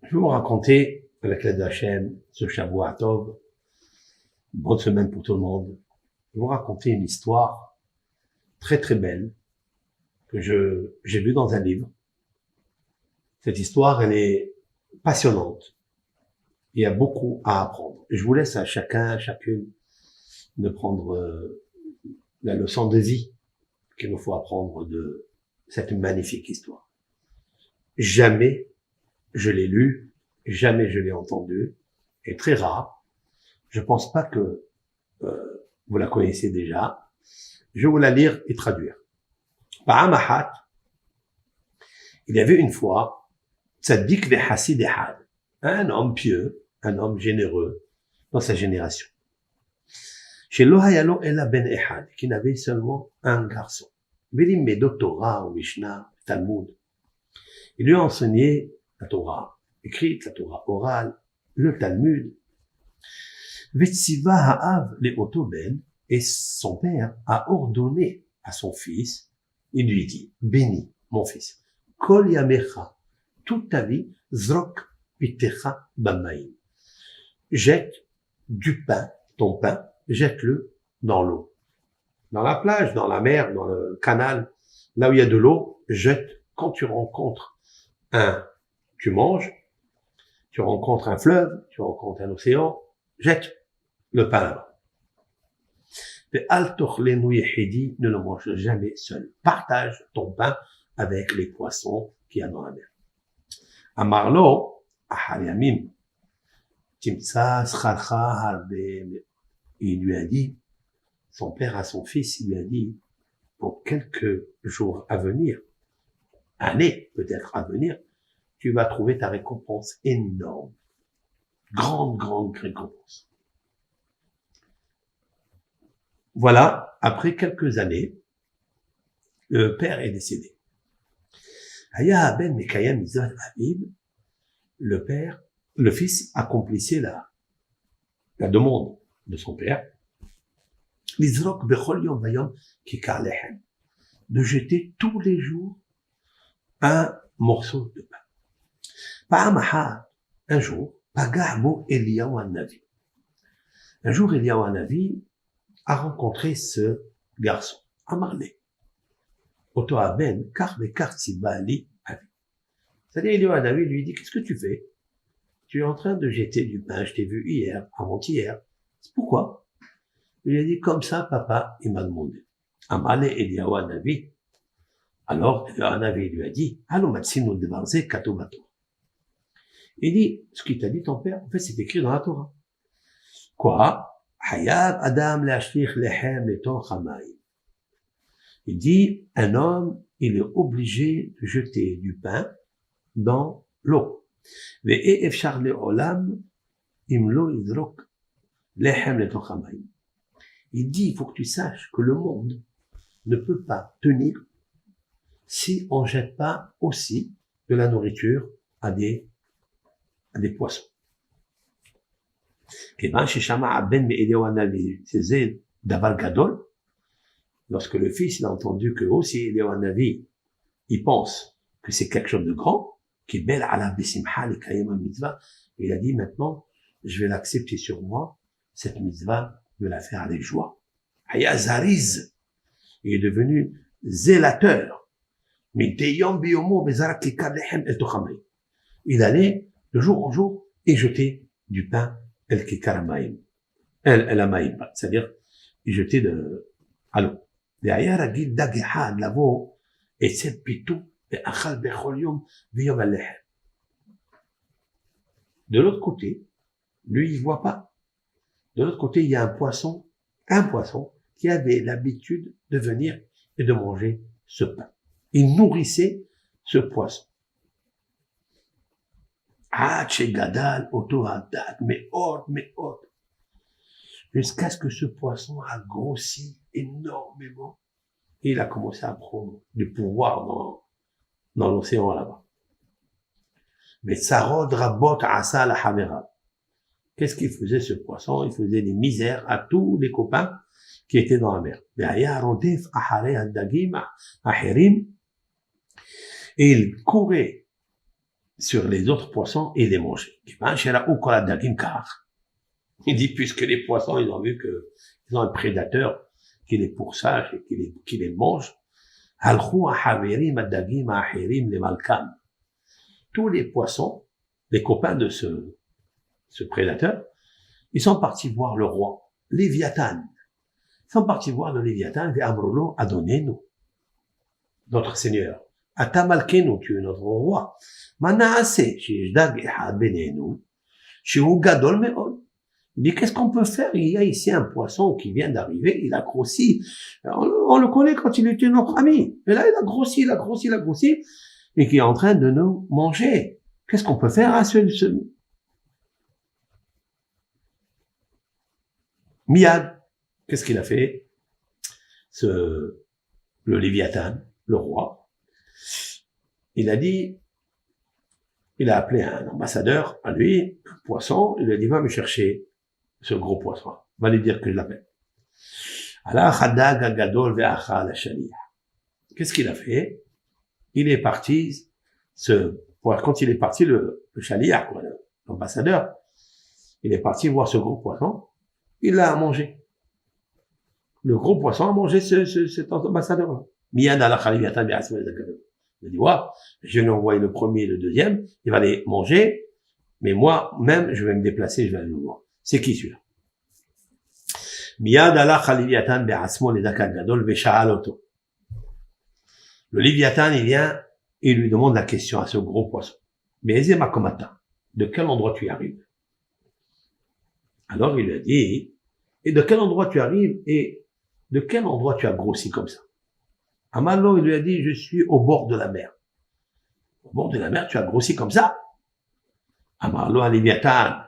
Je vais vous raconter, avec l'aide d'Hachem, ce Shavua Tov, une bonne semaine pour tout le monde. Je vais vous raconter une histoire très très belle que j'ai vue dans un livre. Cette histoire, elle est passionnante. Il y a beaucoup à apprendre. Je vous laisse à chacune, de prendre la leçon de vie qu'il nous faut apprendre de cette magnifique histoire. Jamais je l'ai lu, jamais je l'ai entendu, et très rare. Je pense pas que vous la connaissez déjà. Je vais vous la lire et traduire. Ba'amahat, il y avait une fois Tzaddik ve'Hassid Ehad, un homme pieux, un homme généreux dans sa génération. Chez Lohayalo Ela Ben Ehad, qui n'avait seulement un garçon. Velimedo Torah ou Mishnah, Talmud. Il lui a enseigné la Torah écrite, la Torah orale, le Talmud. Vetsiva Ha'av le Otoben, et son père a ordonné à son fils, il lui dit, bénis, mon fils, Kol Yamecha, toute ta vie, Zrok Pitecha Bamaim. Jette du pain, ton pain, jette-le dans l'eau. Dans la plage, dans la mer, dans le canal, là où il y a de l'eau, jette. Quand tu rencontres tu manges, tu rencontres un fleuve, tu rencontres un océan, jette le pain là-bas. Et ne le mange jamais seul. Partage ton pain avec les poissons qu'il y a dans la mer. Amarlo, Ahariamim, Timtsa, Scharcha, Harbe, il lui a dit, son père à son fils, il lui a dit, pour quelques jours à venir, années peut-être à venir, tu vas trouver ta récompense énorme. Grande récompense. Voilà, après quelques années, le père est décédé. Haya ben Mekayem Mizat Habib, le fils accomplissait la demande de son père. L'Izrok bechol yom vayom kikar lehem, de jeter tous les jours un morceau de pain. Pa'amaha, un jour, Pagabo Eliyahu Hanavi. Un jour, Eliyahu Hanavi a rencontré ce garçon, Amarle. Oto Aben, kar bekar tzibali avi. C'est-à-dire, Eliyahu Hanavi lui dit, qu'est-ce que tu fais? Tu es en train de jeter du pain, je t'ai vu hier, avant-hier. Pourquoi? Il lui a dit, comme ça, papa, il m'a demandé. Amarle Eliyahu Hanavi. Alors, Eliyahu Hanavi lui a dit, Allo matsinu devarze katobato. Il dit, ce qu'il t'a dit ton père, en fait, c'est écrit dans la Torah. Quoi? Hayab Adam le'ashlich lehem letoch hamayim. Il dit, un homme, il est obligé de jeter du pain dans l'eau. Ve'e efshar le'olam imlo idrok lehem letoch hamayim. Il dit, il faut que tu saches que le monde ne peut pas tenir si on jette pas aussi de la nourriture à des poissons. Lorsque le fils a entendu que aussi Eliyahu Hanavi, il pense que c'est quelque chose de grand, il a dit maintenant, je vais l'accepter sur moi, cette mitzvah, de la faire avec joie. Hayazariz, il est devenu zélateur. Il allait de jour en jour et jeter du pain el kikaramayim, el amaim, c'est-à-dire il jetait à l'eau. Derrière la guide d'Agehad, là-bas, et c'est pitou, et achal becholium, viyom alehem. De l'autre côté, lui, il voit pas. De l'autre côté, il y a un poisson qui avait l'habitude de venir et de manger ce pain. Il nourrissait ce poisson. Gadal, jusqu'à ce que ce poisson a grossi énormément. Et il a commencé à prendre du pouvoir dans l'océan là-bas. Mais Sarod Rabot Asa la Hamera. Qu'est-ce qu'il faisait ce poisson? Il faisait des misères à tous les copains qui étaient dans la mer. Et il courait sur les autres poissons et les manger. Il dit, puisque les poissons, ils ont vu que ils ont un prédateur qui les pourchasse et qui les mange, tous les poissons, les copains de ce prédateur, ils sont partis voir le roi, Léviathan. Ils sont partis voir le Léviathan et Amrolo a donné nous, notre Seigneur. Atamalkenu, tu es notre roi. Manaase, Shijdag Ehad Benenu, Shihu Gadol Me'od. Il dit, qu'est-ce qu'on peut faire? Il y a ici un poisson qui vient d'arriver, il a grossi. On le connaît quand il était notre ami. Et là, il a grossi, et qui est en train de nous manger. Qu'est-ce qu'on peut faire à ce Miyad? Qu'est-ce qu'il a fait? Le Léviathan, le roi, il a dit, il a appelé un ambassadeur à lui, un poisson, il lui a dit, va me chercher ce gros poisson. Va lui dire que je l'appelle. Qu'est-ce qu'il a fait? Il est parti, quand il est parti, le chaliah, l'ambassadeur, il est parti voir ce gros poisson, il l'a mangé. Le gros poisson a mangé cet ambassadeur-là. Miyad ala Khaliviatan bi Asma al-Zakadou. Il a dit, ouais, je vais envoyer le premier et le deuxième, il va les manger, mais moi, même, je vais me déplacer, je vais aller le voir. C'est qui celui-là? Miyad ala Khaliviatan bi Asma al-Zakadou bi Sha'aloto. Le Léviathan, il vient, et il lui demande la question à ce gros poisson. Mais Ezema Komata, de quel endroit tu arrives? Alors il lui a dit, et de quel endroit tu arrives, et de quel endroit tu as grossi comme ça? Amallo, il lui a dit, je suis au bord de la mer. Au bord de la mer, tu as grossi comme ça? Amallo à Léviathan.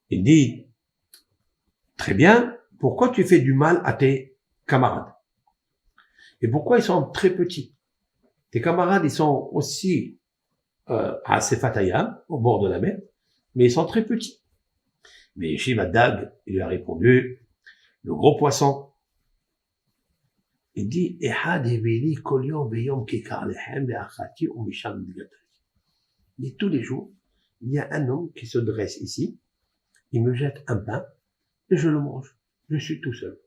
Il dit, très bien, pourquoi tu fais du mal à tes camarades? Et pourquoi ils sont très petits? Tes camarades, ils sont aussi à Sefatayam, au bord de la mer, mais ils sont très petits. Mais Shivadag, il lui a répondu, le gros poisson, il dit, il dit, tous les jours, il y a un homme qui se dresse ici, il me jette un pain, et je le mange. Je suis tout seul.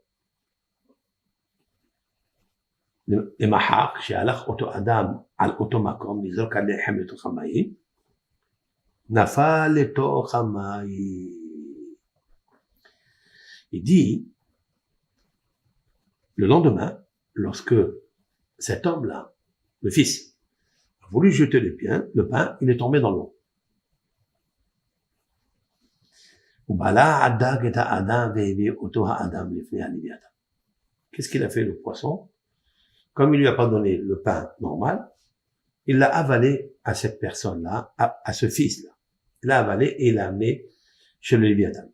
למחר, כשהלך אותו אדם על אותו מקום, לזרוק הלחם לתוך המים, נפל לתוך המים. Il dit, le lendemain, lorsque cet homme-là, le fils, a voulu jeter le pain, il est tombé dans l'eau. Qu'est-ce qu'il a fait le poisson? Comme il lui a pas donné le pain normal, il l'a avalé à cette personne-là, à ce fils-là. Il l'a avalé et il l'a amené chez le Léviathan.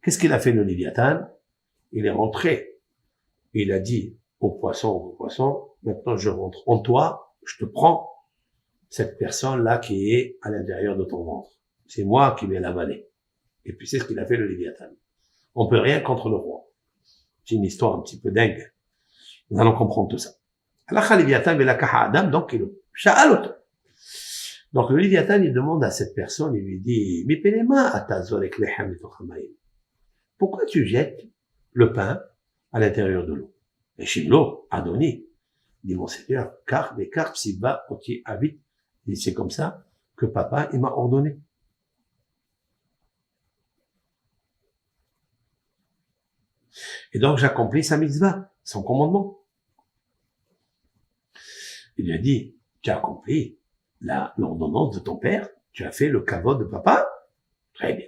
Qu'est-ce qu'il a fait le Léviathan? Il est rentré. Il a dit au poisson, maintenant je rentre en toi, je te prends cette personne-là qui est à l'intérieur de ton ventre. C'est moi qui vais l'avaler. Et puis c'est ce qu'il a fait le Léviathan. On peut rien contre le roi. C'est une histoire un petit peu dingue. Nous allons comprendre tout ça. Donc le Léviathan, il demande à cette personne, il lui dit, pourquoi tu jettes le pain à l'intérieur de l'eau? Et Shimlo a donné. Il dit, mon Seigneur, car Siba oti habite. Il dit, c'est comme ça que papa, il m'a ordonné. Et donc, j'accomplis sa mitzvah, son commandement. Il lui a dit, tu as accompli l'ordonnance de ton père, tu as fait le kavod de papa. Très bien.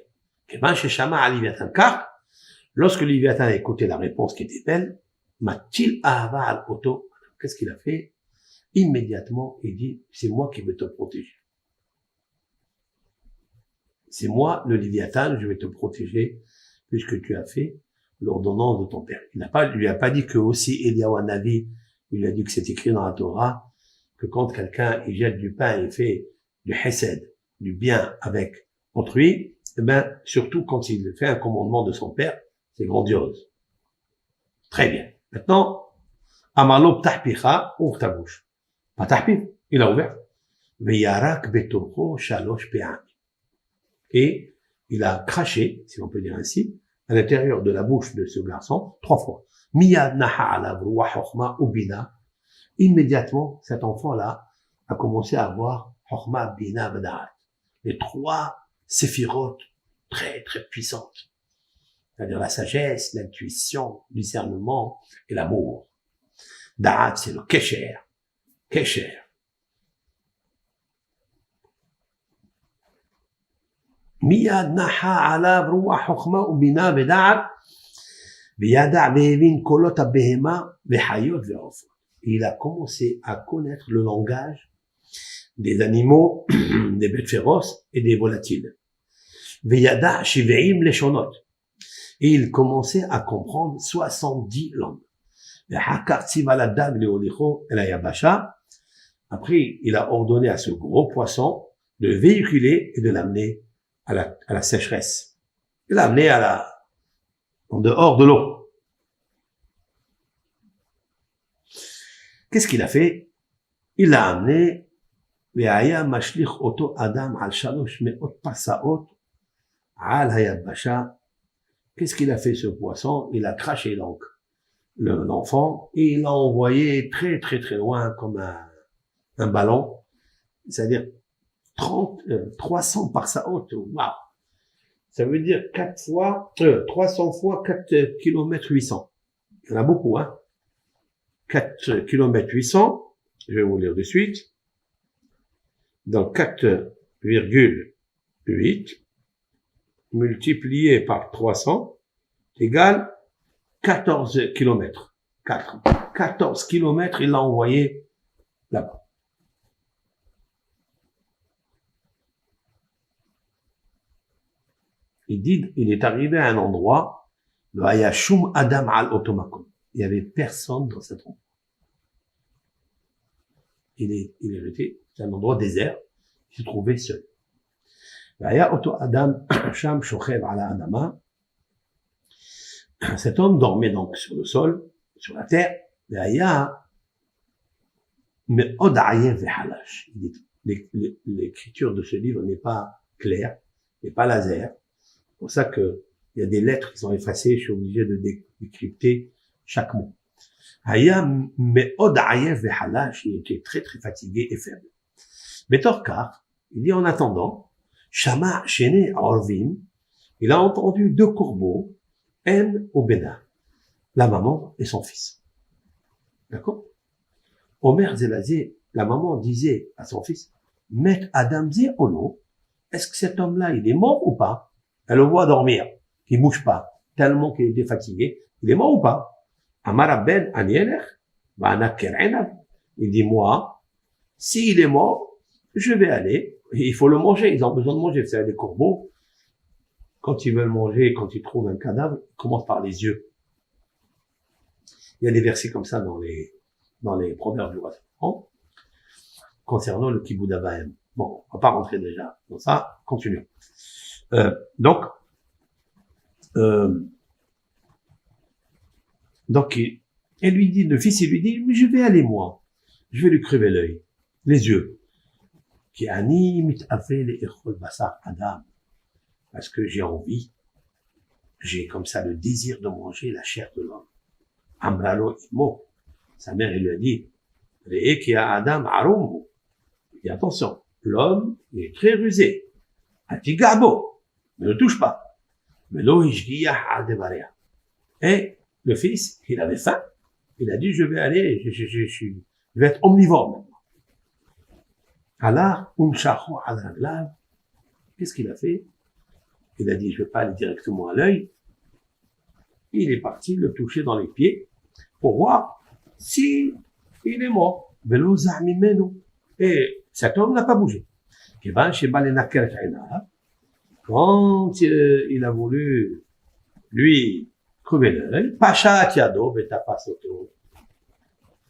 Car, lorsque Léviathan a écouté la réponse qui était belle, Matil ahava al oto, qu'est-ce qu'il a fait? Immédiatement, il dit, c'est moi qui vais te protéger. C'est moi, le Léviathan, je vais te protéger, puisque tu as fait l'ordonnance de ton père. Il lui a pas dit que aussi Eliyahu Hanavi, il lui a dit que c'est écrit dans la Torah, que quand quelqu'un, il jette du pain, il fait du hesed, du bien avec autrui, eh ben, surtout quand il fait un commandement de son père, c'est grandiose. Très bien. Maintenant, Amalo ptahpicha, ouvre ta bouche. Pas tahpif, il a ouvert. Veyarak betorcho shalosh pe'am. Et il a craché, si on peut dire ainsi, à l'intérieur de la bouche de ce garçon, 3 fois. Miyad naha alav ruah chokhma ubina. Immédiatement, cet enfant-là a commencé à avoir chokhma, bina, bada'at. Les 3 séphirotes très, très puissantes. C'est-à-dire la sagesse, l'intuition, le discernement et l'amour. Da'at, c'est le kesher. Kesher. Miyad naha alav ruah chokhma ubina bada'at. וידע והבין קולות הבהמה וחיות ועופות. Il a commencé à connaître le langage des animaux, des bêtes féroces et des volatiles. וידע 70 לשונות. Et il commençait à comprendre 70 langues. ואחר כך ציווה לדג להוליכו אל היבשה. Après, il a ordonné à ce gros poisson de le véhiculer et de l'amener à la sécheresse. De l'amener en dehors de l'eau. Qu'est-ce qu'il a fait? Il l'a amené, והיה משליך אותו אדם על 300 פסאות על היבשה. Qu'est-ce qu'il a fait ce poisson? Il a craché donc l'enfant et il l'a envoyé très très très loin comme un ballon, c'est-à-dire 300 parsaot. Waouh! Ça veut dire 300 fois 4 km 800. Il y en a beaucoup, hein. 4 km 800, je vais vous lire de suite. Donc 4,8 multiplié par 300 égale 14 km. 14 km, il l'a envoyé là-bas. Il dit, il est arrivé à un endroit, le Hayashum Adam al Otomakum. Il n'y avait personne dans cet endroit. Il est resté, c'est un endroit désert, il se trouvait seul. Adam Sham Shochev ala Adama. Cet homme dormait donc sur le sol, sur la terre. Mais l'écriture de ce livre n'est pas claire, n'est pas laser. C'est pour ça que il y a des lettres qui sont effacées, je suis obligé de décrypter chaque mot. Il était très très fatigué et faible. Betorkar, il dit en attendant, Shama Shene Orvim, il a entendu 2 corbeaux, En ou Bena, la maman et son fils. D'accord? Omer Zelazé, la maman disait à son fils, Met Adam Zé Ono, est-ce que cet homme-là, il est mort ou pas? Elle le voit dormir, il bouge pas, tellement qu'il était fatigué. Il est mort ou pas? Amar Ben Anielech, il dit, moi, s'il est mort, je vais aller, il faut le manger, ils ont besoin de manger. Vous savez, les corbeaux, quand ils veulent manger, quand ils trouvent un cadavre, ils commencent par les yeux. Il y a des versets comme ça dans les proverbes du roi Salomon, concernant le Kibboud Avaim. Bon, on va pas rentrer déjà dans ça, continuons. Donc, elle lui dit, le fils, il lui dit, mais je vais aller moi. Je vais lui crever l'œil, les yeux. Qui anime fait les echol basar Adam. Parce que j'ai envie, j'ai comme ça le désir de manger la chair de l'homme. Amralo imo. Sa mère, elle lui a dit, Re'eki Adam arum. Il dit, attention, l'homme, il est très rusé. Atigabo. Ne le touche pas. Mais lo ishgiyah adebarea. Et le fils, il avait faim. Il a dit, je vais aller, je vais être omnivore maintenant. Alors, qu'est-ce qu'il a fait? Il a dit, je vais pas aller directement à l'œil. Il est parti le toucher dans les pieds pour voir si il est mort. Et cet homme n'a pas bougé. Quand il a voulu lui crever l'œil, Pacha Tiado, Betapasoto.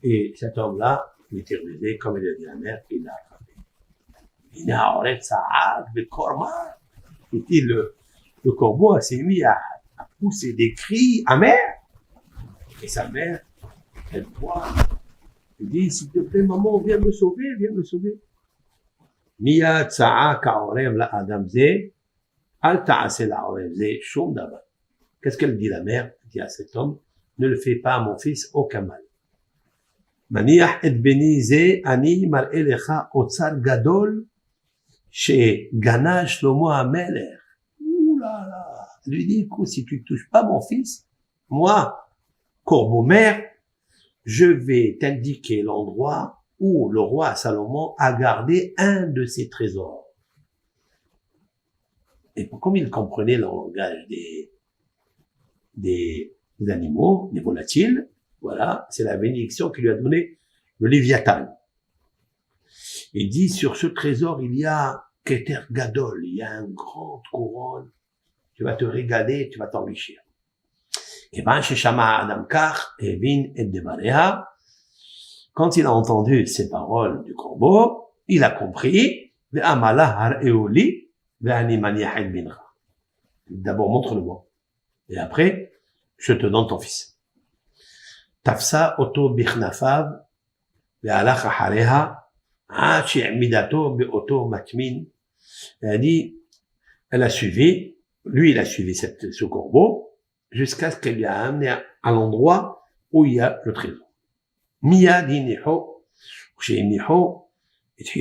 Et cet homme-là, il était rusé, comme il a dit la mère, il l'a attrapé. Il a arrêté ça, le corma. Et puis le corbeau s'est mis à pousser des cris amers. Et sa mère, elle voit, elle dit, s'il te plaît, maman, viens me sauver, viens me sauver. Mia tsa'a ka'orem la adam ze, al ta'ase la orem ze, shum daba. Qu'est-ce qu'elle dit la mère? Elle dit à cet homme, ne le fais pas à mon fils, aucun mal. Maniach et beni ze, ani mar'e lecha otsar gadol, chez Gana Shlomo Ameler. Ouh là là. Elle lui dit, écoute, si tu touches pas mon fils, moi, corbeau mère, je vais t'indiquer l'endroit où le roi Salomon a gardé un de ses trésors. Et comme il comprenait le langage des animaux, des volatiles, voilà, c'est la bénédiction qu'il lui a donnée le Léviathan. Il dit, sur ce trésor, il y a Keter Gadol, il y a une grande couronne, tu vas te régaler, tu vas t'enrichir. Quand il a entendu ces paroles du corbeau, il a compris, d'abord montre-le-moi, et après, je te donne ton fils. Tafsa oto bichnafav, ve'alach achareha, elle a dit, elle a suivi, lui il a suivi ce corbeau, jusqu'à ce qu'elle lui a amené à l'endroit où il y a le trésor. Mia dit niho, niho, qu'est-ce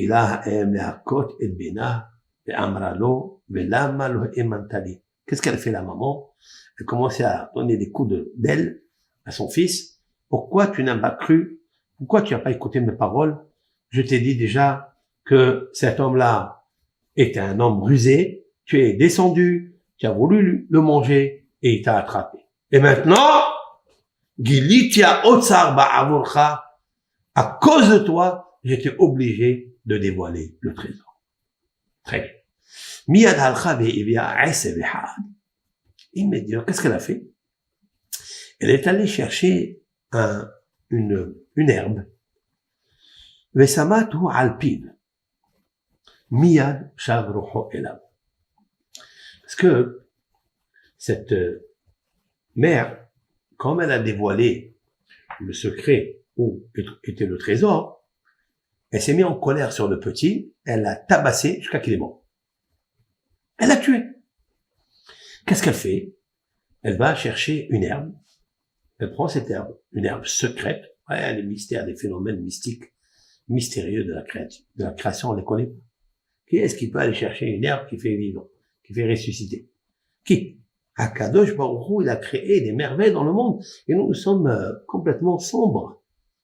qu'elle fait la maman? Elle commençait à donner des coups d'aile à son fils. Pourquoi tu n'as pas cru? Pourquoi tu n'as pas écouté mes paroles? Je t'ai dit déjà que cet homme-là était un homme rusé. Tu es descendu, tu as voulu le manger et il t'a attrapé. Et maintenant, Gilitia Otsar Ba'avurcha, à cause de toi, j'étais obligé de dévoiler le trésor. Très bien. Miyad halcha ve'ivia ese v'had. Immédiatement, qu'est-ce qu'elle a fait? Elle est allée chercher une herbe. Vesamatu alpiv. Miyad shavruho elav. Parce que cette mère, comme elle a dévoilé le secret où était le trésor, elle s'est mise en colère sur le petit, elle l'a tabassé jusqu'à qu'il est mort. Elle l'a tué. Qu'est-ce qu'elle fait? Elle va chercher une herbe. Elle prend cette herbe, une herbe secrète. Ouais, les mystères, les phénomènes mystiques, mystérieux de la création, on les connaît pas. Qui est-ce qui peut aller chercher une herbe qui fait vivre, qui fait ressusciter? Qui? Akadosh Baruch Hu, il a créé des merveilles dans le monde. Et nous sommes complètement sombres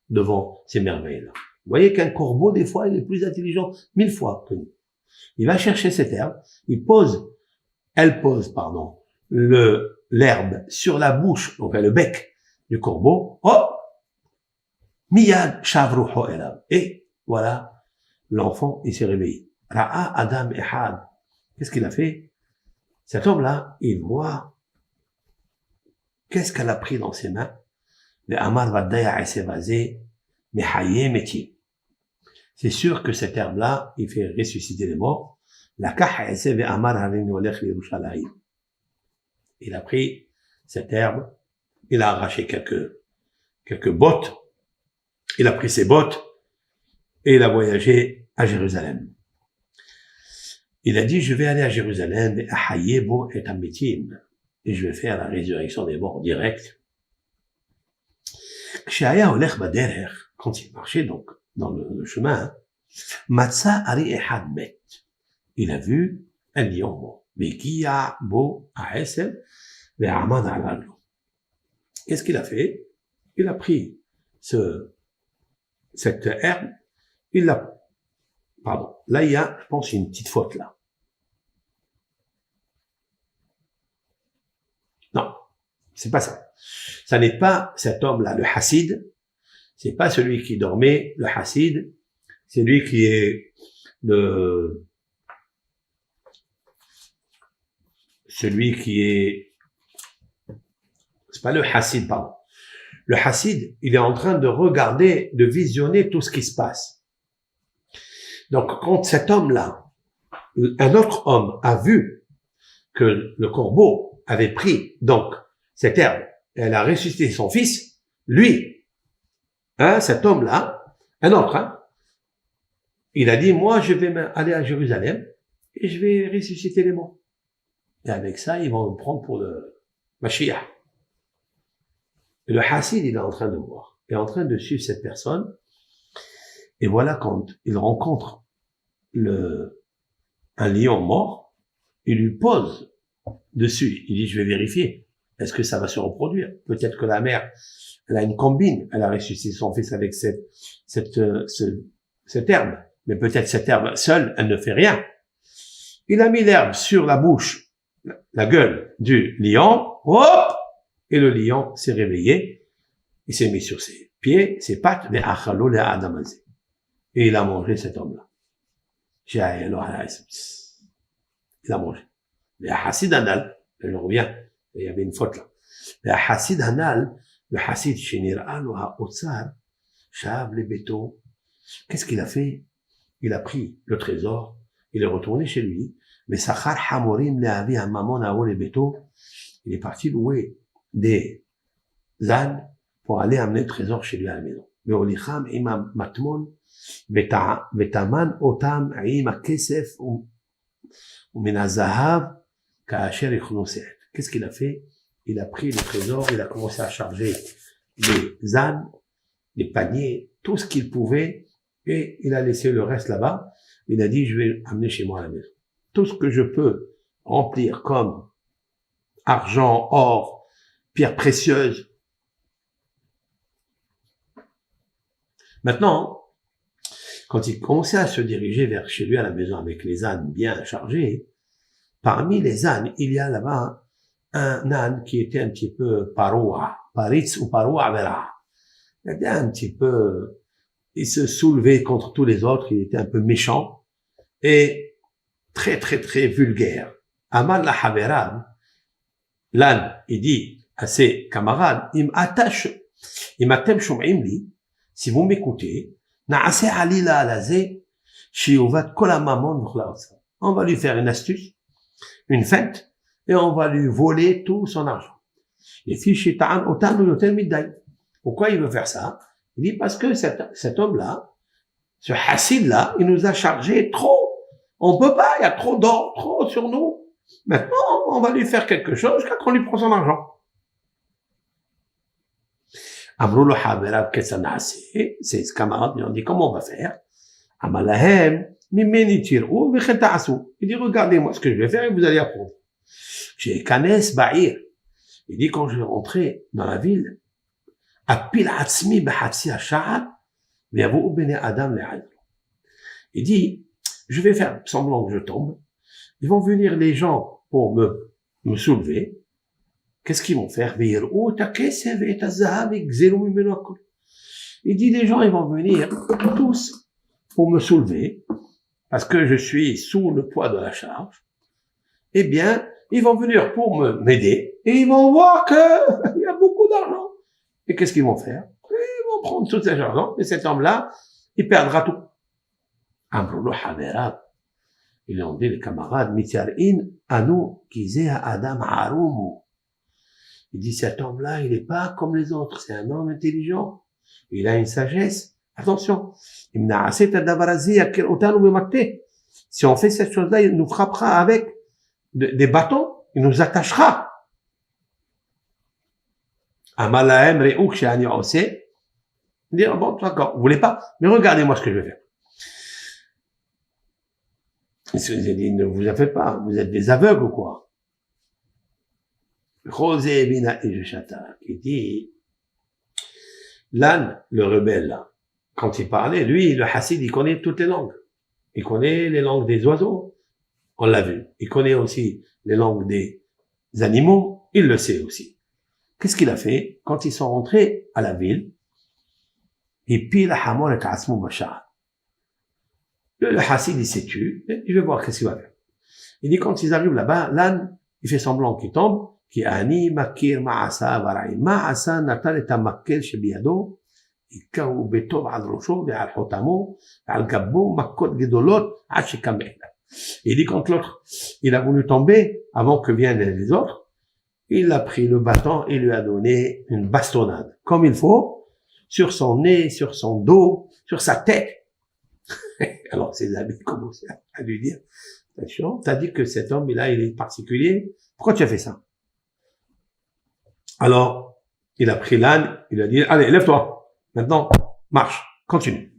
devant ces merveilles-là. Vous voyez qu'un corbeau, des fois, il est plus intelligent 1000 fois que nous. Il va chercher cette herbe, elle pose, l'herbe sur la bouche, donc le bec du corbeau. Oh! Miyad shavruho elav. Et voilà, l'enfant, il s'est réveillé. Ra'a Adam Ehad. Qu'est-ce qu'il a fait? Cet homme-là, il voit qu'est-ce qu'elle a pris dans ses mains. Le Amar Vadaya Esevazé, Mehaye Meti. C'est sûr que cette herbe-là, il fait ressusciter les morts. La Kaha Eseve Amar Harini Olech Yerushalayim. Il a pris cette herbe, il a arraché quelques bottes, il a pris ses bottes et il a voyagé à Jérusalem. Il a dit, je vais aller à Jérusalem, et je vais faire la résurrection des morts direct. Quand il marchait donc dans le chemin, il a vu un lion mort. Qu'est-ce qu'il a fait? Il a pris cette herbe, là il y a, je pense, une petite faute là. Non, c'est pas ça. Ça n'est pas cet homme-là, le Hassid. C'est pas celui qui dormait, le Hassid. C'est lui qui est c'est pas le Hassid, pardon. Le Hassid, il est en train de regarder, de visionner tout ce qui se passe. Donc, quand cet homme-là, un autre homme a vu que le corbeau avait pris, donc, cette herbe, et elle a ressuscité son fils, lui, Hein, cet homme-là, un autre, hein, il a dit, moi, je vais aller à Jérusalem et je vais ressusciter les morts. Et avec ça, ils vont me prendre pour le Mashiach. Et le Hassid, il est en train de voir. Il est en train de suivre cette personne. Et voilà, quand il rencontre un lion mort, il lui pose dessus. Il dit, je vais vérifier. Est-ce que ça va se reproduire? Peut-être que la mère, elle a une combine. Elle a ressuscité son fils avec cette herbe. Mais peut-être cette herbe seule, elle ne fait rien. Il a mis l'herbe sur la bouche, la gueule du lion. Hop! Et le lion s'est réveillé. Il s'est mis sur ses pieds, ses pattes. Et il a mangé cet homme-là. Il a mangé. Le Hassid Hanal, je reviens, il y avait une faute là. Le Hassid Hanal, le Hassid Shenir'al ou Ha'otsar, Shav les bétos. Qu'est-ce qu'il a fait? Il a pris le trésor, il est retourné chez lui, mais Sakhar Hamorim le Avi Hamamon Ao les bétos, il est parti louer des ânes pour aller amener le trésor chez lui à la maison. Mais Olicham Imam Matmon, Betaman Otam Aim Kesef ou Minazahav, Qu'est-ce qu'il a fait? Il a pris le trésor, il a commencé à charger les ânes, les paniers, tout ce qu'il pouvait, et il a laissé le reste là-bas. Il a dit, je vais amener chez moi à la maison. Tout ce que je peux remplir comme argent, or, pierres précieuses. Maintenant, quand il commençait à se diriger vers chez lui à la maison avec les ânes bien chargés, parmi les ânes, il y a là-bas un âne qui était un petit peu paroua, paritz ou paroua vera. Il était un petit peu, il se soulevait contre tous les autres, il était un peu méchant et très très très vulgaire. Amal la havera, l'âne, il dit à ses camarades, il m'attache shum'im li, si vous m'écoutez, na'ase alila alazé, shiuvat kolamamon v'chlaotsa. On va lui faire une astuce, une feinte, et on va lui voler tout son argent. Les filles shita'an otan l'hôtel midday. Pourquoi il veut faire ça? Il dit parce que cet homme-là, ce Hassid-là, il nous a chargé trop. On peut pas, il y a trop d'or, trop sur nous. Maintenant, on va lui faire quelque chose jusqu'à qu'on lui prend son argent. Amrou le Haberab Kessanasi, ses camarades lui ont dit comment on va faire? Amalahem, mimeni tirou, vecheta'asu. Il dit regardez-moi ce que je vais faire et vous allez apprendre. J'ai Kanes Ba'ir. Il dit quand je vais rentrer dans la ville, Apil Atzmi Behatsi Hasha'at, Ve'avu Bene Adam Le'adro. Il dit, je vais faire semblant que je tombe. Ils vont venir les gens pour me soulever. Qu'est-ce qu'ils vont faire? Il dit, les gens, ils vont venir tous pour me soulever parce que je suis sous le poids de la charge. Eh bien, ils vont venir pour m'aider et ils vont voir que il y a beaucoup d'argent. Et qu'est-ce qu'ils vont faire? Ils vont prendre tout cet argent et cet homme-là, il perdra tout. Amrulu Haverab. Ils ont dit les camarades, Mityarin, Anou, Kizea Adam Harumu. Il dit, cet homme-là, il n'est pas comme les autres, c'est un homme intelligent. Il a une sagesse. Attention. Si on fait cette chose-là, il nous frappera avec des bâtons, il nous attachera. Amalahem Re'ouk Shani Ose. Il dit, bon, d'accord, vous voulez pas, mais regardez-moi ce que je vais faire. Il dit, ne vous en faites pas, vous êtes des aveugles ou quoi? José Bina Ejeshata, qui dit, l'âne, le rebelle, là, quand il parlait, lui, le Hassid, il connaît toutes les langues. Il connaît les langues des oiseaux, on l'a vu. Il connaît aussi les langues des animaux, il le sait aussi. Qu'est-ce qu'il a fait? Quand ils sont rentrés à la ville, et puis le Hamon et Kasmou Bachar. Le Hassid, il s'est tué, je vais voir qu'est-ce qu'il va faire. Il dit, quand ils arrivent là-bas, l'âne, il fait semblant qu'il tombe, כי אני מכיר מעשיו הרעים. מה עשה? נטל את המקל שבידו, הכהו בטוב על ראשו ועל חותמו ועל גבו מכות גדולות עד שקם מחדל. Il dit quand l'autre, il a voulu tomber avant que viennent les autres, il a pris le bâton et lui a donné une bastonnade. Comme il faut, sur son nez, sur son dos, sur sa tête. Alors ses amis commençaient à lui dire, attention, t'as dit que cet homme là, il est particulier, pourquoi tu as fait ça? Alors, il a pris l'âne, il a dit, allez, lève-toi, maintenant, marche, continue.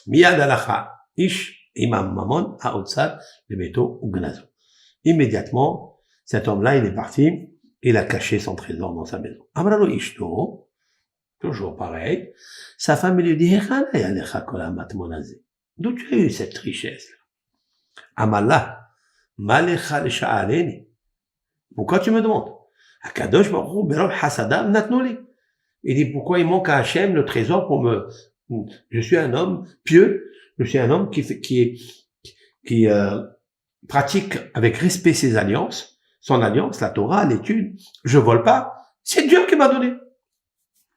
Miyad alacha, ish, imam mamon, haotsad, le métaux ou gnazo. Immédiatement, cet homme-là, il est parti, il a caché son trésor dans sa maison. Amralo ishto, toujours pareil, sa femme lui dit, d'où tu as eu cette richesse? Amallah, malecha le sha'aleni. Pourquoi tu me demandes? Akadosh Baruch Hu berov hasadam natnoli. Il dit, pourquoi il manque à Hachem le trésor pour me... Je suis un homme pieux, je suis un homme qui pratique avec respect ses alliances, son alliance, la Torah, l'étude. Je vole pas. C'est Dieu qui m'a donné.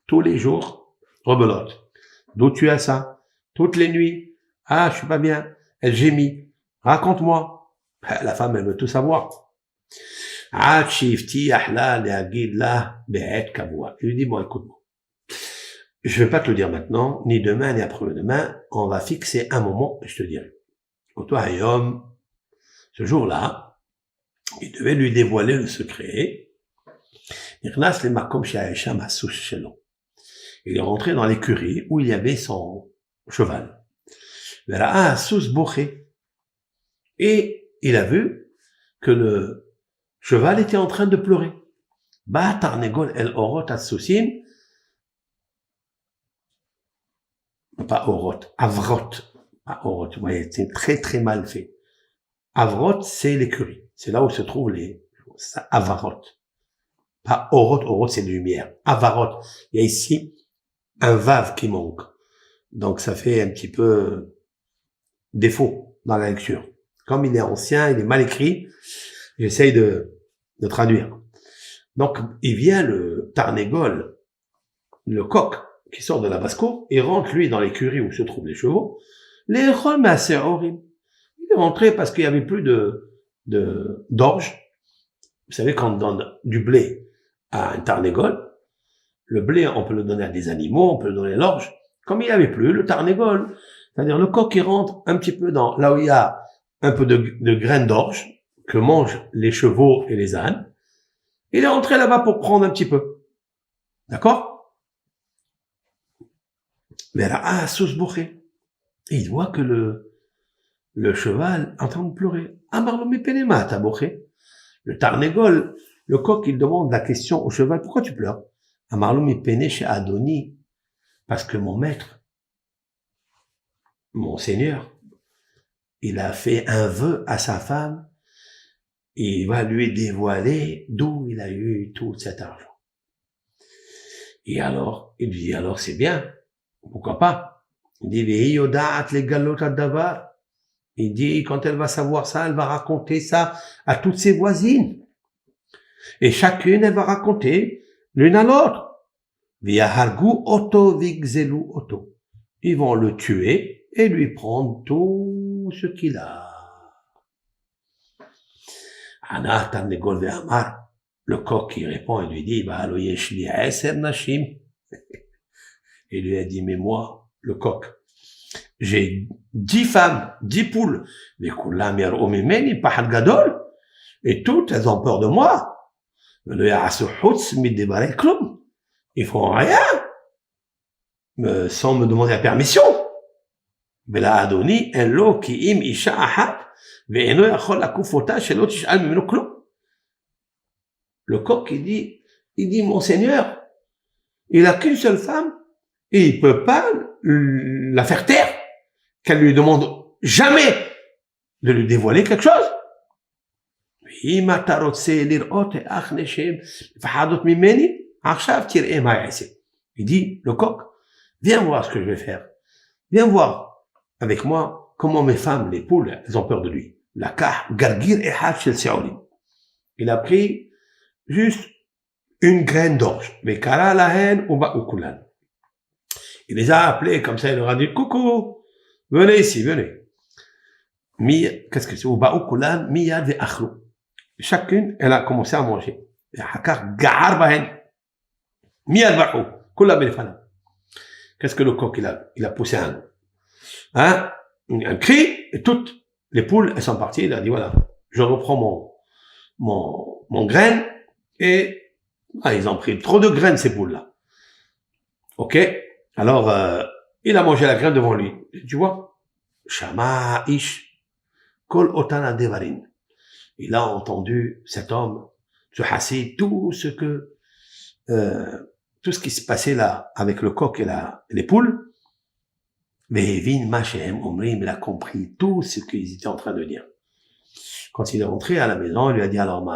Tous les jours, rebelote. D'où tu as ça? Toutes les nuits. Ah, je suis pas bien. Elle gémit. Raconte-moi. La femme, elle veut tout savoir. Il lui dit, bon, écoute-moi. Je vais pas te le dire maintenant, ni demain, ni après-demain. On va fixer un moment et je te dirai. Hayom, ce jour-là, il devait lui dévoiler le secret. Il est rentré dans l'écurie où il y avait son cheval. Et il a vu que le cheval était en train de pleurer. Pas orot, avrot. Pas orot, vous voyez, c'est très très mal fait. Avrot, c'est l'écurie. C'est là où se trouvent les... Avarot. Pas orot, orot, c'est de lumière. Avarot. Il y a ici un vav qui manque. Donc ça fait un petit peu défaut dans la lecture. Comme il est ancien, il est mal écrit, j'essaye de traduire. Donc, il vient le Tarnégol, le coq, qui sort de la basse-cour, et rentre, lui, dans l'écurie où se trouvent les chevaux. Les Roms, c'est horrible. Il est rentré parce qu'il y avait plus d'orge. Vous savez, quand on donne du blé à un Tarnégol, le blé, on peut le donner à des animaux, on peut le donner à l'orge. Comme il n'y avait plus, le Tarnégol, c'est-à-dire le coq qui rentre un petit peu dans, là où il y a un peu de graines d'orge, que mangent les chevaux et les ânes, il est rentré là-bas pour prendre un petit peu. D'accord? Et il voit que le cheval est en train de pleurer. Le Tarnégol, le coq, il demande la question au cheval, pourquoi tu pleures? Chez Adoni, parce que mon maître, mon seigneur, il a fait un vœu à sa femme, et il va lui dévoiler d'où il a eu tout cet argent. Et alors, il dit, alors c'est bien, pourquoi pas? Il dit, il dit, quand elle va savoir ça, elle va raconter ça à toutes ses voisines. Et chacune, elle va raconter l'une à l'autre. Ils vont le tuer et lui prendre tout ce qu'il a. Le coq qui répond et lui dit, il lui a dit, mais moi, le coq, j'ai 10 femmes, 10 poules, et toutes, elles ont peur de moi. Ils font rien, sans me demander la permission. Le coq, il dit, mon Seigneur, il a qu'une seule femme, et il peut pas la faire taire, qu'elle lui demande jamais de lui dévoiler quelque chose. Il dit, le coq, viens voir ce que je vais faire. Viens voir avec moi comment mes femmes, les poules, elles ont peur de lui. Il a pris juste une graine d'orge. Il les a appelés comme ça, il leur a dit, coucou, venez ici, venez. Qu'est-ce que c'est? Chacune, elle a commencé à manger. Qu'est-ce que le coq, il a poussé un cri, et toutes les poules, elles sont parties, il a dit, voilà, je reprends mon graine, et ils ont pris trop de graines, ces poules-là. Ok? Alors, il a mangé la graine devant lui. Tu vois? Shama ish kol otana devarin. Il a entendu cet homme, ce hassid, tout ce qui se passait là, avec le coq et les poules. Mais Evin Machem Omrim, il a compris tout ce qu'ils étaient en train de dire. Quand il est rentré à la maison, il lui a dit, alors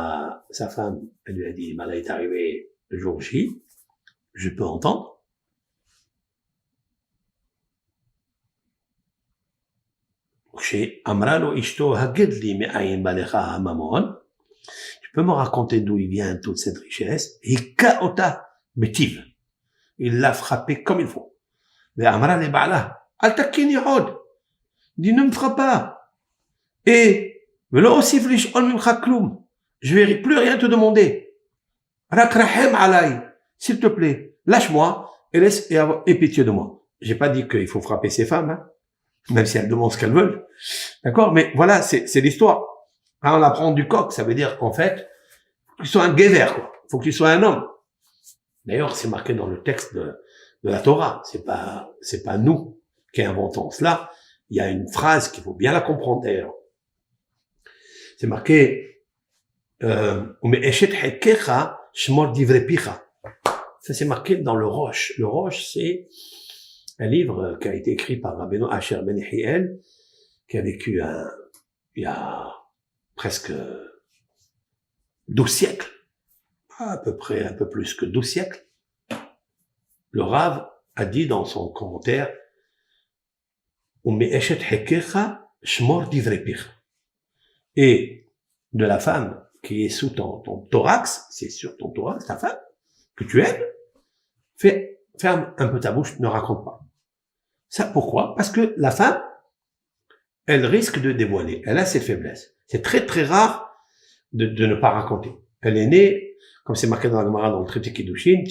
sa femme, elle lui a dit, là est arrivé le jour J, je peux entendre. Tu peux me raconter d'où il vient toute cette richesse? Il l'a frappé comme il faut. Mais Amra le Ba'la, al-Takini Hod, dit ne me frappe pas. Et, je vais plus rien te demander. Rakrahem alay, s'il te plaît, lâche-moi et pitié de moi. J'ai pas dit qu'il faut frapper ces femmes, hein, même si elles demandent ce qu'elles veulent. D'accord? Mais voilà, c'est l'histoire. On apprend du coq, ça veut dire qu'en fait, qu'il soit un guéver, quoi. Faut qu'il soit un homme. D'ailleurs, c'est marqué dans le texte de la Torah. C'est pas nous qui inventons cela. Il y a une phrase qu'il faut bien la comprendre d'ailleurs. C'est marqué, ça c'est marqué dans le Roche. Le Roche, c'est un livre qui a été écrit par Rabbeinu Asher Ben Yehiel, qui a vécu il y a presque 12 siècles, à peu près un peu plus que 12 siècles. Le Rav a dit dans son commentaire, et de la femme qui est sous ton thorax, c'est sur ton thorax, ta femme, que tu aimes, ferme un peu ta bouche, ne raconte pas. Ça, pourquoi? Parce que la femme, elle risque de dévoiler. Elle a cette faiblesse. C'est très très rare de ne pas raconter. Elle est née, comme c'est marqué dans la Gemara dans le traité Kiddushin,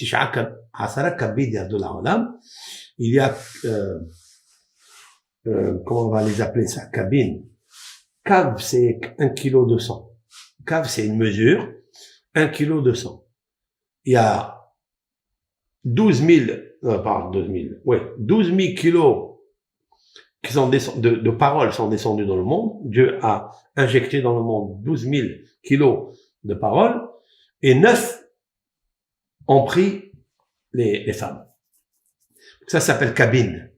il y a, comment on va les appeler ça? Cabine. Cave, c'est 1,2 kg. Cave, c'est une mesure. 1,2 kg. Il y a 12 000 kilos qui sont de paroles sont descendues dans le monde. Dieu a injecté dans le monde 12 000 kilos de paroles et 9 ont pris les femmes. Ça s'appelle cabine.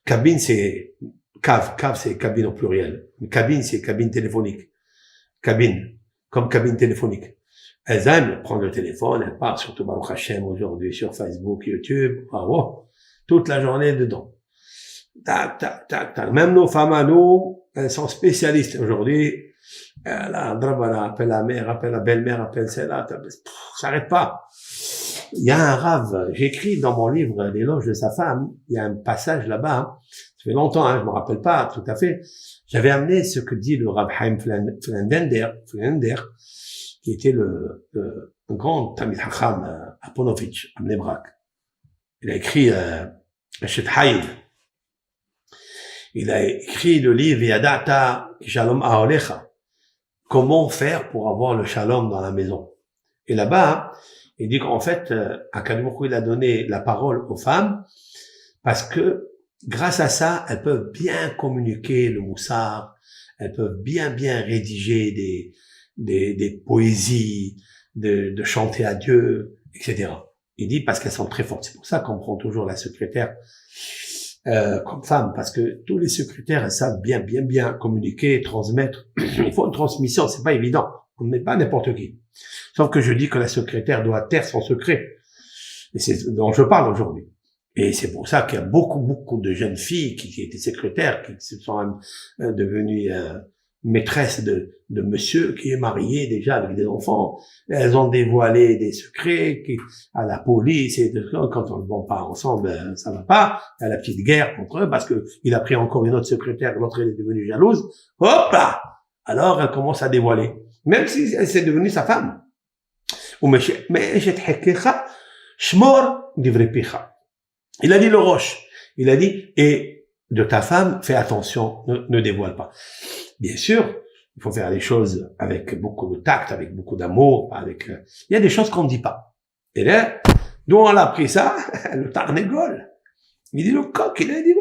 Cabine, c'est cave, c'est cabine au pluriel. Cabine, c'est cabine téléphonique. Cabine, comme cabine téléphonique. Elles aiment prendre le téléphone, elles parlent surtout Baruch Hashem aujourd'hui sur Facebook, YouTube, toute la journée dedans. Tac. Même nos femmes à nous, elles sont spécialistes aujourd'hui. Elle appelle la mère, appelle la belle-mère, appelle celle-là, ça s'arrête pas. Il y a un rave, j'écris dans mon livre l'éloge de sa femme, il y a un passage là-bas, ça fait longtemps, je me rappelle pas tout à fait. J'avais amené ce que dit le Rav Chaim Flender, qui était le grand Talmid Chacham à Ponovitch, à Mnebrak. Il a écrit Eshet Hayil. Il a écrit le livre Yadata Shalom Aolecha. Comment faire pour avoir le shalom dans la maison? Et là-bas, il dit qu'en fait, Akadosh Baruch Hu, il a donné la parole aux femmes parce que grâce à ça, elles peuvent bien communiquer le moussar, elles peuvent bien rédiger des poésies, de chanter à Dieu, etc. Il dit parce qu'elles sont très fortes. C'est pour ça qu'on prend toujours la secrétaire comme femme, parce que tous les secrétaires, elles savent bien communiquer, transmettre. Il faut une transmission, c'est pas évident. On ne met pas n'importe qui. Sauf que je dis que la secrétaire doit taire son secret. Et c'est dont je parle aujourd'hui. Et c'est pour ça qu'il y a beaucoup de jeunes filles qui étaient secrétaires, qui se sont devenues maîtresses de monsieur qui est marié déjà avec des enfants. Elles ont dévoilé des secrets à la police et quand on ne va pas ensemble, ça va pas. Il y a la petite guerre contre eux parce que il a pris encore une autre secrétaire, l'autre est devenue jalouse. Hop là! Alors elle commence à dévoiler. Même si c'est devenu sa femme. Il a dit le roche. Il a dit, et de ta femme, fais attention, ne dévoile pas. Bien sûr, il faut faire les choses avec beaucoup de tact, avec beaucoup d'amour, il y a des choses qu'on ne dit pas. Et là, d'où on a appris ça? Le Tarnégol. Il dit le coq, il a dit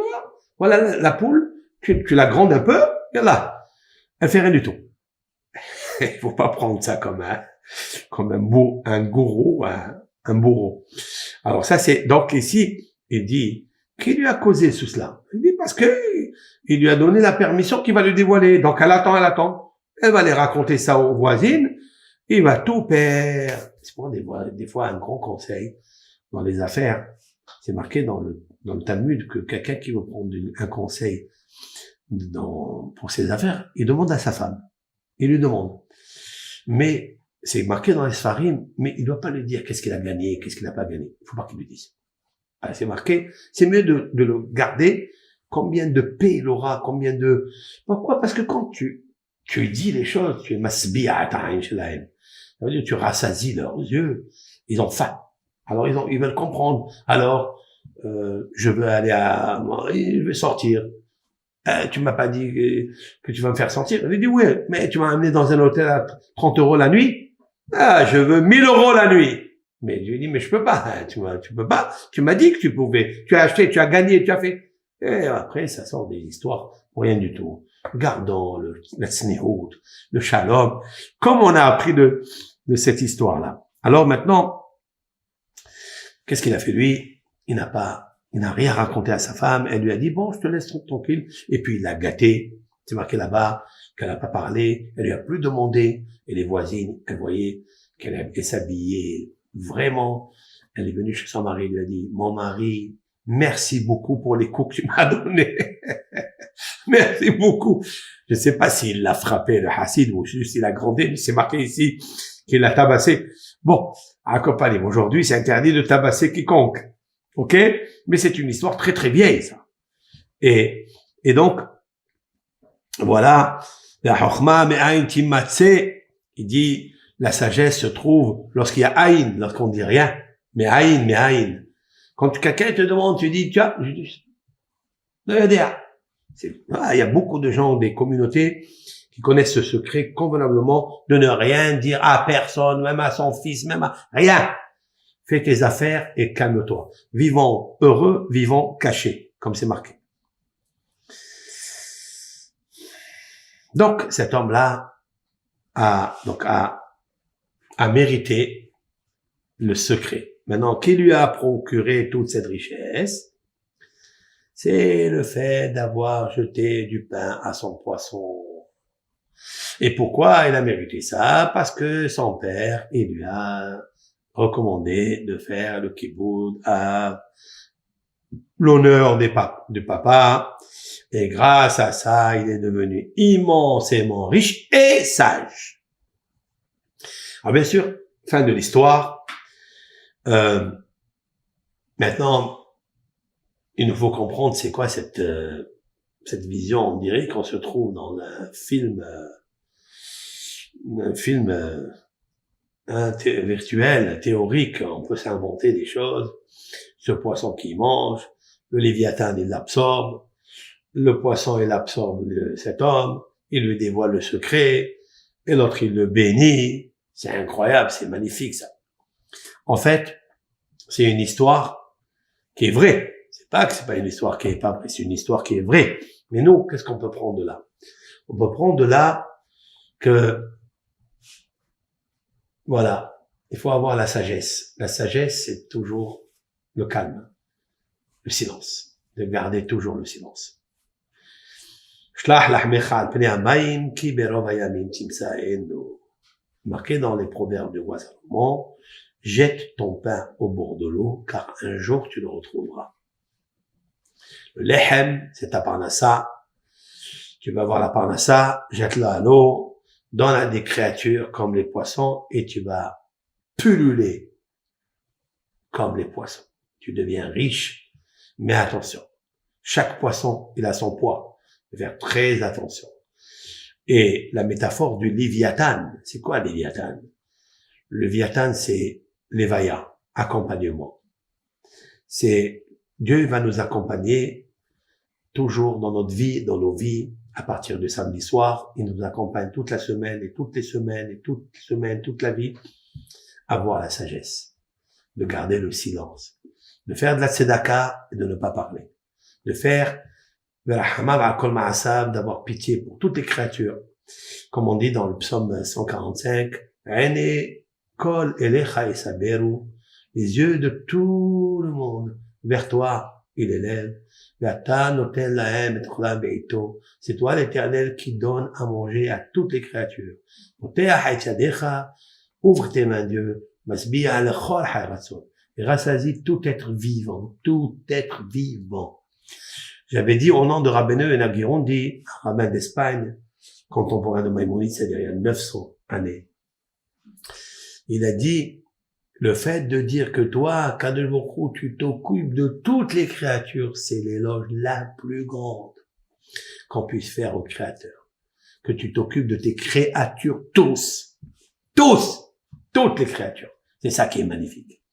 voilà la poule, tu la grondes un peu, et là, elle fait rien du tout. Il faut pas prendre ça comme un gourou, un bourreau. Alors ça c'est, donc ici, il dit, qui lui a causé tout cela? Il dit parce que il lui a donné la permission qu'il va le dévoiler. Donc elle attend. Elle va aller raconter ça aux voisines. Il va tout perdre. C'est pour des fois un grand conseil dans les affaires. C'est marqué dans le Talmud que quelqu'un qui veut prendre un conseil pour ses affaires, il demande à sa femme. Il lui demande. Mais c'est marqué dans les Sfarim, mais il doit pas lui dire qu'est-ce qu'il a gagné, qu'est-ce qu'il n'a pas gagné. Il faut pas qu'il lui dise. Ah, c'est marqué. C'est mieux de le garder. Combien de paix il aura, pourquoi? Parce que quand tu dis les choses, tu es masbi'atan shelaim. Ça veut dire tu rassasies leurs yeux. Ils ont faim. Alors ils veulent comprendre. Alors, je veux je vais sortir. Tu m'as pas dit que tu vas me faire sortir. Il dit oui, mais tu m'as amené dans un hôtel à 30 € la nuit. Ah, je veux 1000 € la nuit. Mais je lui dis, mais je peux pas. Tu peux pas. Tu m'as dit que tu pouvais. Tu as acheté, tu as gagné, tu as fait. Et après, ça sort des histoires pour rien du tout. Gardons la tsnihout, le shalom, comme on a appris de cette histoire-là. Alors maintenant, qu'est-ce qu'il a fait lui? Il n'a rien raconté à sa femme. Elle lui a dit, bon, je te laisse tranquille. Et puis il l'a gâté. C'est marqué là-bas qu'elle n'a pas parlé. Elle lui a plus demandé. Et les voisines, elles voyaient qu'elle s'habillait vraiment. Elle est venue chez son mari. Il lui a dit, mon mari, merci beaucoup pour les coups que tu m'as donnés. Merci beaucoup. Je ne sais pas s'il l'a frappé, le hassid, ou juste il a grondé, mais c'est marqué ici qu'il l'a tabassé. Bon, accompagnez. Aujourd'hui, c'est interdit de tabasser quiconque. OK? Mais c'est une histoire très très vieille, ça. Et donc, voilà, la chokhma me'ayin timatse, il dit, la sagesse se trouve lorsqu'il y a aïn, lorsqu'on dit rien. Me'ayin. Quand quelqu'un te demande, tu dis, tu vois, je dis, il y a beaucoup de gens, des communautés, qui connaissent ce secret convenablement de ne rien dire à personne, même à son fils, même à rien. Fais tes affaires et calme-toi. Vivons heureux, vivons cachés, comme c'est marqué. Donc, cet homme-là a mérité le secret. Maintenant, qui lui a procuré toute cette richesse? C'est le fait d'avoir jeté du pain à son poisson. Et pourquoi il a mérité ça? Parce que son père, il lui a recommandé de faire le kiboud à l'honneur du papa. Et grâce à ça, il est devenu immensément riche et sage. Alors bien sûr, fin de l'histoire. Maintenant, il nous faut comprendre c'est quoi cette vision. On dirait qu'on se trouve dans un film virtuel, théorique. On peut s'inventer des choses. Ce poisson qui mange, le Léviathan, il l'absorbe. Le poisson, il absorbe cet homme. Il lui dévoile le secret. Et l'autre, il le bénit. C'est incroyable, c'est magnifique, ça. En fait, c'est une histoire qui est vraie. C'est pas que c'est pas une histoire qui est pas vraie, c'est une histoire qui est vraie. Mais nous, qu'est-ce qu'on peut prendre de là? On peut prendre de là que, voilà, il faut avoir la sagesse. La sagesse, c'est toujours le calme, le silence, de garder toujours le silence. Marqué dans les proverbes du roi Salomon, jette ton pain au bord de l'eau, car un jour tu le retrouveras. Le lehem, c'est ta parnassa. Tu vas voir la parnassa, jette-la à l'eau, donne à des créatures comme les poissons, et tu vas pulluler comme les poissons. Tu deviens riche, mais attention. Chaque poisson, il a son poids. Il faut faire très attention. Et la métaphore du Léviathan, c'est quoi le Léviathan? Le Léviathan, c'est l'évaïa, accompagnement. C'est Dieu va nous accompagner toujours dans notre vie, dans nos vies, à partir du samedi soir. Il nous accompagne toute la semaine et toutes les semaines et toutes les semaines, toute la vie, à avoir la sagesse, de garder le silence, de faire de la tzedaka et de ne pas parler, de faire d'avoir pitié pour toutes les créatures. Comme on dit dans le psaume 145, les yeux de tout le monde vers toi, il élève. C'est toi l'Éternel qui donne à manger à toutes les créatures. Ouvre tes mains, Dieu. Et rassasie tout être vivant, tout être vivant. J'avais dit au nom de Rabbeinu Ben Aguirondi, rabbin d'Espagne, contemporain de Maïmonide, c'est-à-dire il y a 900 années. Il a dit, le fait de dire que toi, Kadosh Baruch Hu, tu t'occupes de toutes les créatures, c'est l'éloge la plus grande qu'on puisse faire au Créateur. Que tu t'occupes de tes créatures tous, toutes les créatures. C'est ça qui est magnifique.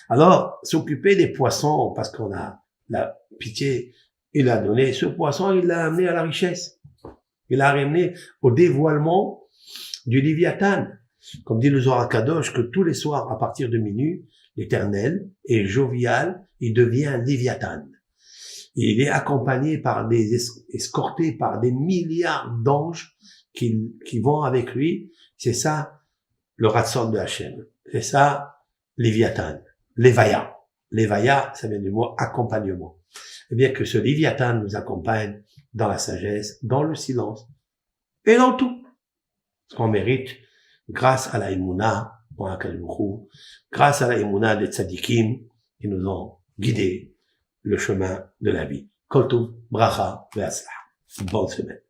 Alors, s'occuper des poissons, parce qu'on a la pitié, il a donné ce poisson, il l'a amené à la richesse. Il l'a ramené au dévoilement du Léviathan. Comme dit le Zohar Kadosh, que tous les soirs, à partir de minuit, l'Éternel est jovial, il devient Léviathan. Et il est accompagné par escorté par des milliards d'anges qui vont avec lui. C'est ça, le Ratson de Hachem. C'est ça, Léviathan. Lévaya. Lévaya, ça vient du mot accompagnement. Eh bien, que ce Léviathan nous accompagne dans la sagesse, dans le silence et dans tout. Ce qu'on mérite grâce à la Emouna, grâce à la Emouna des tzadikim qui nous ont guidés le chemin de la vie. Kol tov, bracha, ve'atzlach. Bonne semaine.